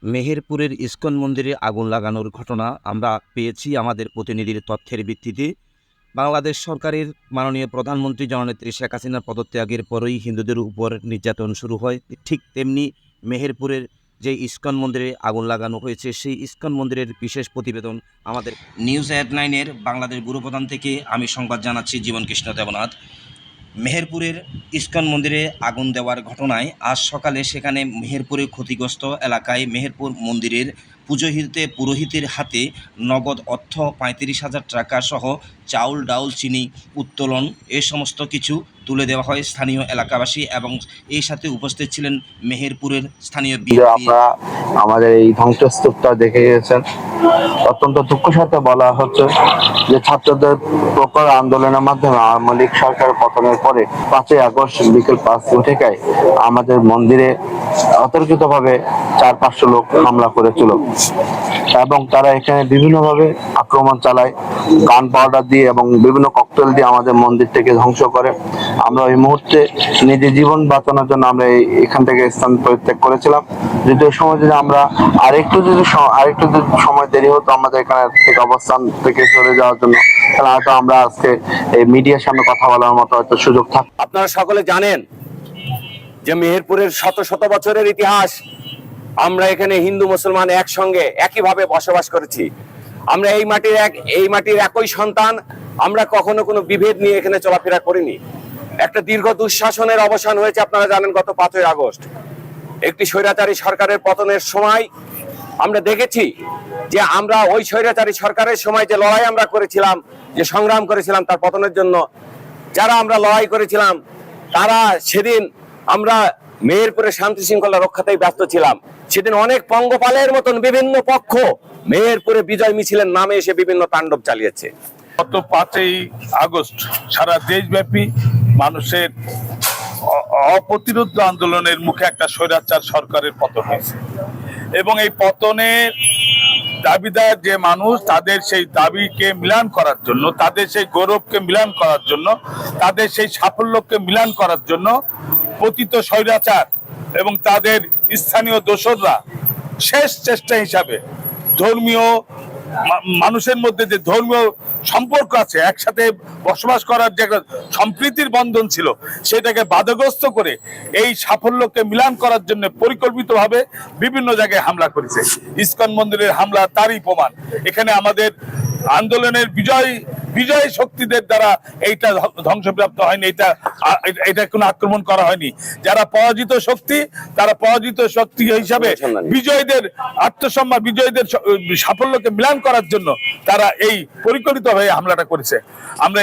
মেহেরপুরের ইসকন মন্দিরে আগুন লাগানোর ঘটনা আমরা পেয়েছি আমাদের প্রতিনিধির তথ্যের ভিত্তিতে। বাংলাদেশ সরকারের মাননীয় প্রধানমন্ত্রী জননেত্রী শেখ হাসিনার পদত্যাগের পরেই হিন্দুদের উপর নির্যাতন শুরু হয়। ঠিক তেমনি মেহেরপুরের যে ইসকন মন্দিরে আগুন লাগানো হয়েছে, সেই ইসকন মন্দিরের বিশেষ প্রতিবেদন আমাদের নিউজ এট9-এর বাংলাদেশ ব্যুরো প্রধান থেকে আমি সংবাদ জানাচ্ছি জীবন কৃষ্ণ দেবনাথ। মেহেরপুরের ইসকন মন্দিরে আগুন দেওয়ার ঘটনায় আজ সকালে সেখানে মেহেরপুরের ক্ষতিগ্রস্ত এলাকায় মেহেরপুর মন্দিরের পুরোহিতের হাতে নগদ অর্থ 35,000 টাকা সহ চাউল, ডাউল, চিনি, উত্তোলন এ সমস্ত কিছু তুলে দেওয়া হয় স্থানীয় এলাকাবাসী এবং এই সাথে উপস্থিত ছিলেন মেহেরপুরের স্থানীয় আপনারা আমাদের এই ধ্বংসস্তূপটা দেখে গেছেন। অত্যন্ত দুঃখের সাথে বলা হচ্ছে যে ছাত্রদের প্রখর আন্দোলনের মাধ্যমে আওয়ামী লীগ সরকার পতনের পরে 5ই আগস্ট বিকেল 5 আমাদের মন্দিরে অতর্কিতভাবে 400-500 লোক হামলা করেছিল এবং তারা এখানে বিভিন্নভাবে আক্রমণ চালায়, গান পাউডার দিয়ে এবং বিভিন্ন ককটেল দিয়ে আমাদের মন্দিরটাকে ধ্বংস করে। আমরা এই মুহূর্তে নিজের জীবন বাঁচানোর জন্য আমরা এখান থেকে স্থান পরিত্যাগ করেছিলাম। দ্বিতীয় সময় যদি আমরা আরেকটু যদি সময় দেরি হতো আমাদের এখানে থেকে অবস্থান থেকে সরে যাওয়ার জন্য, তাহলে হয়তো আমরা আজকে এই মিডিয়ার সামনে কথা বলার মতো হয়তো সুযোগ থাকতো। আপনারা সকলে জানেন যে মেহেরপুরের শত শত বছরের ইতিহাস। আমরা এখানে হিন্দু মুসলমান একসঙ্গে একইভাবে বসবাস করেছি। আমরা এই মাটির একই সন্তান। আমরা কখনো কোনো বিভেদ নিয়ে এখানে চলাফেরা করিনি। একটা দীর্ঘ দুঃশাসনের অবসান হয়েছে, আপনারা জানেন, গত 5ই আগস্ট একটি স্বৈরাচারী সরকারের পতনের সময় আমরা দেখেছি যে আমরা ওই স্বৈরাচারী সরকারের সময় যে লড়াই আমরা করেছিলাম, যে সংগ্রাম করেছিলাম তার পতনের জন্য, যারা আমরা লড়াই করেছিলাম তারা সেদিন আমরা মেহেরপুরে শান্তি শৃঙ্খলা রক্ষাতেই ব্যস্ত ছিলাম। সেদিন অনেক পঙ্গপালের মতন বিভিন্ন পক্ষ মেহেরপুরে বিজয় মিছিলের নামে এসে বিভিন্ন তাণ্ডব চালিয়েছে। গত 5ই আগস্ট সারা দেশব্যাপী মানুষের অপ্রতিরোধ আন্দোলনের মুখে একটা স্বৈরাচার সরকারের পতন হয়েছে এবং এই পতনের দাবিদার যে মানুষ, তাদের সেই দাবিকে মিলান করার জন্য, তাদের সেই গৌরবকে মিলান করার জন্য, তাদের সেই সাফল্যকে মিলান করার জন্য পতিত স্বৈরাচার এবং তাদের স্থানীয় দোসররা শেষ চেষ্টা হিসাবে ধর্মীয় মানুষের মধ্যে যে ধর্মীয় সম্পর্ক আছে, একসাথে বসবাস করার যে সম্প্রীতির বন্ধন ছিল, সেটাকে বাধাগ্রস্ত করে এই সাফল্যকে মিলান করার জন্য পরিকল্পিতভাবে বিভিন্ন জায়গায় হামলা করেছে। ইসকন মন্দিরের হামলা তারই প্রমাণ। এখানে আমাদের আন্দোলনের বিজয় শক্তিদের দ্বারা এইটা ধ্বংসপ্রাপ্ত হয়নি, এটা কোনো আক্রমণ করা হয়নি। যারা পরাজিত শক্তি, তারা পরাজিত শক্তি হিসাবে বিজয়ীদের আত্মসম্মান, বিজয়ীদের সাফল্যকে মিলান করার জন্য তারা এই পরিকল্পিতভাবে হামলাটা করেছে। আমরা